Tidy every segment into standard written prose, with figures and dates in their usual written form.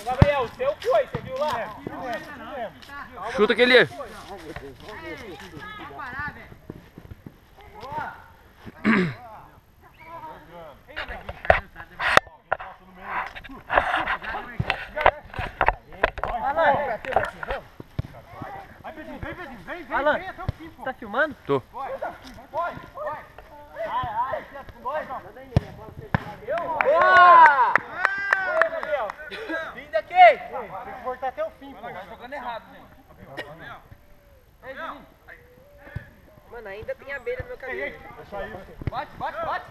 Gabriel, o seu foi, você viu lá? Chuta aquele ali. Alan, você tá filmando? Tô. Boa! Vim daqui! Tem que voltar até o fim, pô. Tá jogando errado, né? Mano, ainda tem abelha no meu cabelo. Bate, bate, bate!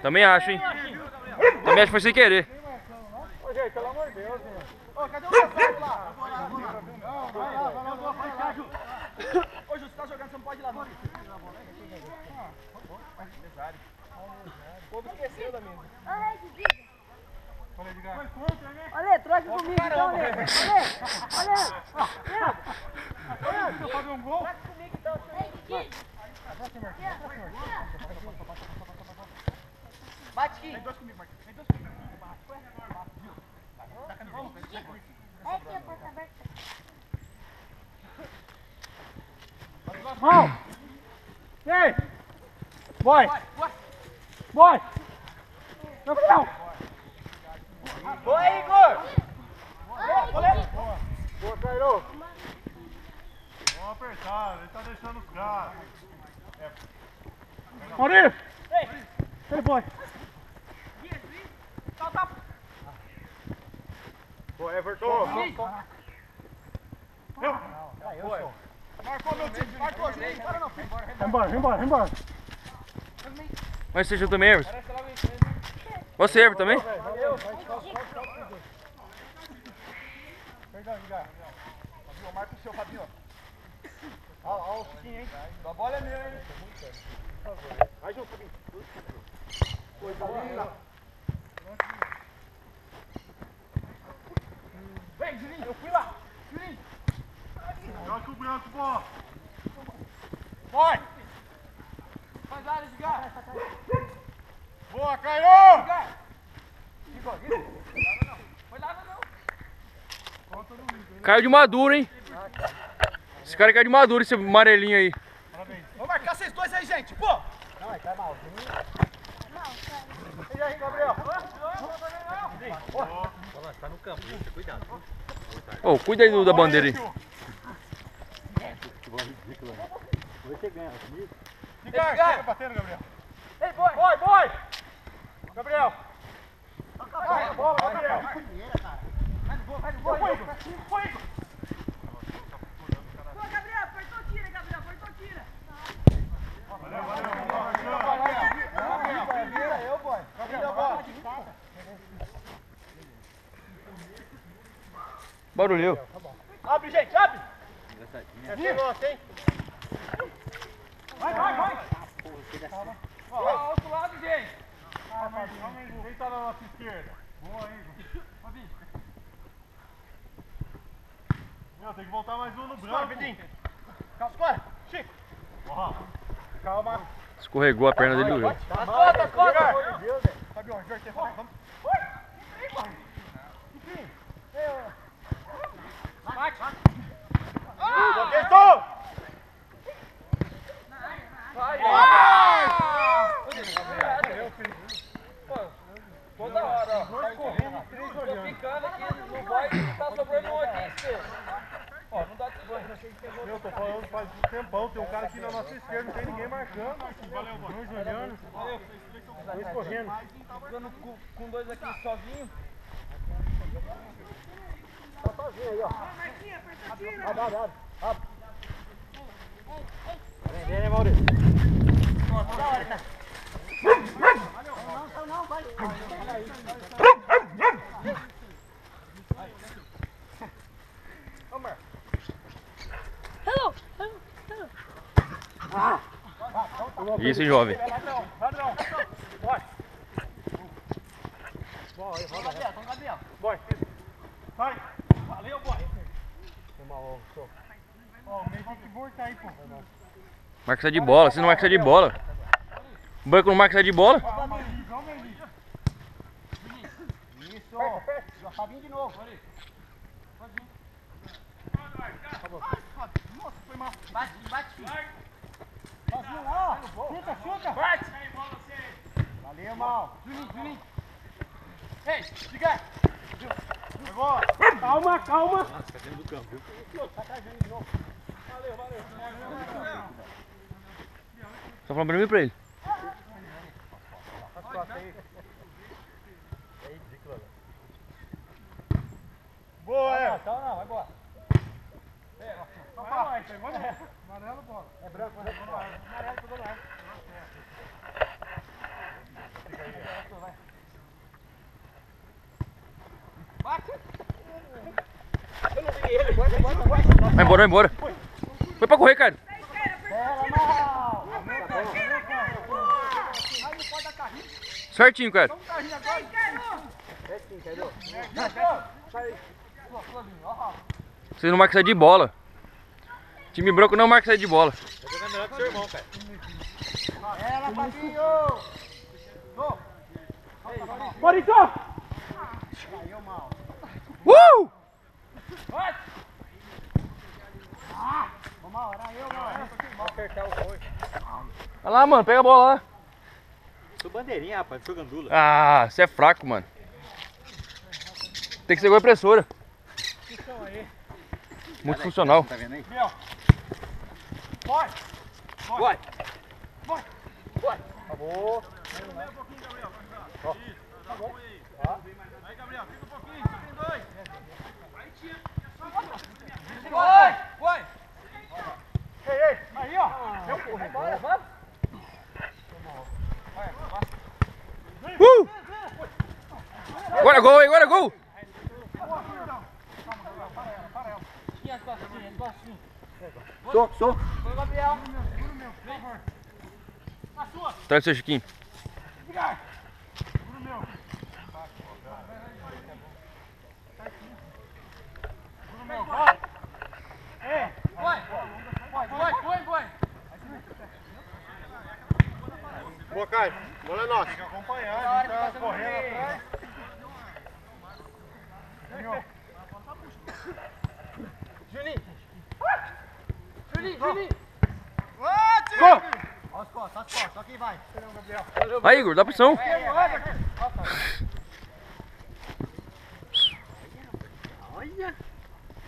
Também acho, hein? Também acho que foi sem querer. Ô, gente, pelo amor de Deus, hein? Ô, cadê o Gonçalo lá? Ô, Ju, você tá jogando, você não pode ir lá, não. O povo esqueceu da mesa. Olha, troca comigo então, Olha. Olha. Deixa eu fazer um gol. Troca comigo então, Bate aqui. Vem dois comigo, Marquinhos. Vem dois comigo. Mão! E aí? Boy! Boy! Gabriel! Boa, Igor! Boa, Cairo! Vamos apertar, ele tá deixando os caras. Maurício! Ei, boy! Boa, Everton. Marcou meu time, marcou, Ju. Para não, Vai embora! Mas você chuta também, Everton? Você, Everton, também? Perdão, Edgar. Fabinho, marca o seu, Fabinho. Ó o Chiquinho, hein? A bola é meu, hein? Vai junto, Fabinho. Coisa linda. Vem, Julinho. Eu fui lá. Julinho. Joga com o branco, boa. Vai. Faz área, Edgar. Boa, Caio! Edgar. Igor. Foi lá, não. Caiu de maduro, hein? Esse cara caiu de maduro, esse amarelinho aí. Vou marcar vocês dois aí, gente. Pô. Não, tá mal. E aí, Gabriel? Tá no campo, cuidado. Ô, cuida aí da bandeira aí. Você ganha comigo? Edgar, chega batendo, Gabriel. Ei, boy. Gabriel. Vai a bola, Gabriel. Vai no gol, Igor. Foi, Igor. Pô, Gabriel, apertou, tira, Gabriel, apertou, tira. Valeu. Eu, boy. Gabriel, bola. Barulheu. Abre, gente, abre. É nosso, hein? Vai. Ó, outro lado, gente. Quem tá na nossa esquerda? Boa, Igor. Meu, tem que voltar mais um no branco. Calma, escorre. Chico. Calma. Escorregou a perna dele, doeu. As costas. Fabinho, inverter. Vamos. Bate. Acertou! Vai. Toda hora, ó. Tô ficando aqui, não vai, tá sobrando um aqui, espelho. Ó, não dá tempo. Meu, tô falando faz um tempão, tem um cara aqui na nossa esquerda, não tem ninguém marcando. Valeu, mano. Dois olhando. Dois correndo. Jogando com dois aqui sozinho. Tá sozinho aí, ó. Abre. Vem, Maurício. Não, vai. Isso, hein, jovem. Ladrão. Vai. Gabriel. Boy, sai. Valeu, boy. Ó, o meio tem que voltar aí, pô. Marca de bola, você não marca de bola. O banco não marca de bola? Calma aí, calma aí. Já Fabinho de novo. Nossa, foi mal. Bate, bate. Sozinho lá, ó. Chuta, chuta. Bate. Valeu, mal. Juninho. Ei, liga. Pegou. Calma, calma. Tá falando pra mim ou pra ele? Boa, é. Não, não, vai embora. Vai, pegou no amarelo, bola. É branco, né? Amarelo, pegou no ar. Bate. Vai embora, vai embora. Foi pra correr, cara. Pega, mal. Certinho, cara. Vocês não marcam sair de bola. Time branco não marca sair de bola. Tá jogando melhor que seu irmão, cara. Ela, Fabinho. Maurício! Caiu mal. Ô, mal, era eu, mal. Vou apertar o coice. Olha lá, mano. Pega a bola lá. Sou bandeirinha, rapaz. Sou gandula. Ah, você é fraco, mano. Tem que ser igual a impressora. Multifuncional. Tá vendo aí? Vai. Vai. Acabou. Aí, Gabriel, fica um pouquinho. Tem dois. Vai. Ei, aí, ó. Bora, vamos. Agora gol, hein? Agora gol. Sou. Foi o Gabriel. Traz o seu Chiquinho. Vai. Boa, Caio. Bola é nossa. Tem que acompanhar, Na hora a que gente tá passa correndo no meio. atrás. Juninho. Gol. Olha as costas, só quem vai. Gabriel. Aí, Igor, dá pressão.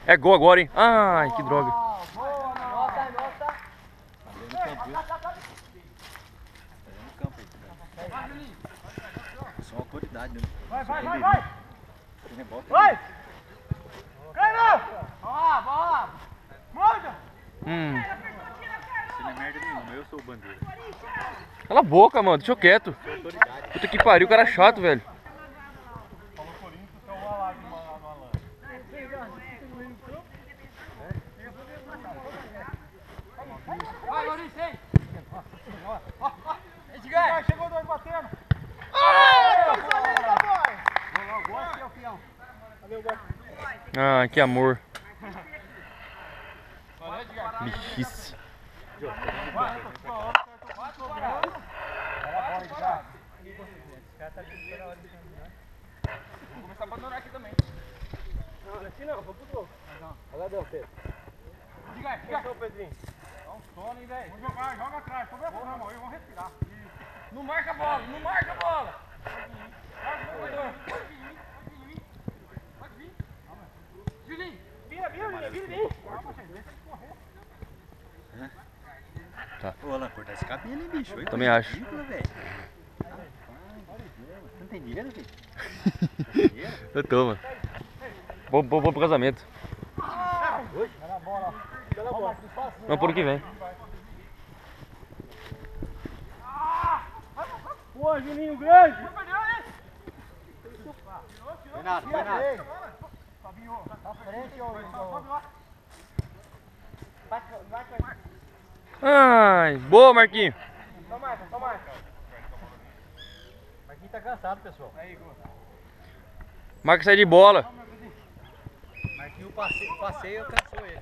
É gol agora, hein? Ai, que droga. Boa, Nossa. Só uma qualidade, né? vai. Tem rebote. Vai! Caiu! Bola! Manda! Você não é merda nenhuma, eu sou o bandeira. Cala a boca, mano. Deixa eu quieto. Autoridade. Puta que pariu, o cara é chato, velho. Falou Corinthians, que é o lágrima lá no Alan. Vai, Maurício, hein? Vai, chegou dois batendo. Agora aqui é o peão. Ah, que amor. Bichice. Vou começar a abandonar aqui também. Não, assim não, vou pro gol. Olha lá, Del Pedro. Diga. Ô, Pedrinho. Dá um sono, hein, velho. Joga atrás. Tô vendo, não, vamos respirar. Não marca a bola. Juninho. Vira. Tá. Ô, Alan, cortar esse cabelo, hein, bicho? Oi, Também acho. ridículo, velho. Você não tem dinheiro, filho? Eu tô, mano. Vou pro casamento. Vamos por ano que vem. Pô, Juninho grande! Foi nada. Fabinho, tá frente, ô. Ai, boa, Marquinhos. Só marca. Aqui tá cansado, pessoal. Marca sair de bola. Marquinho passeio cansou ele.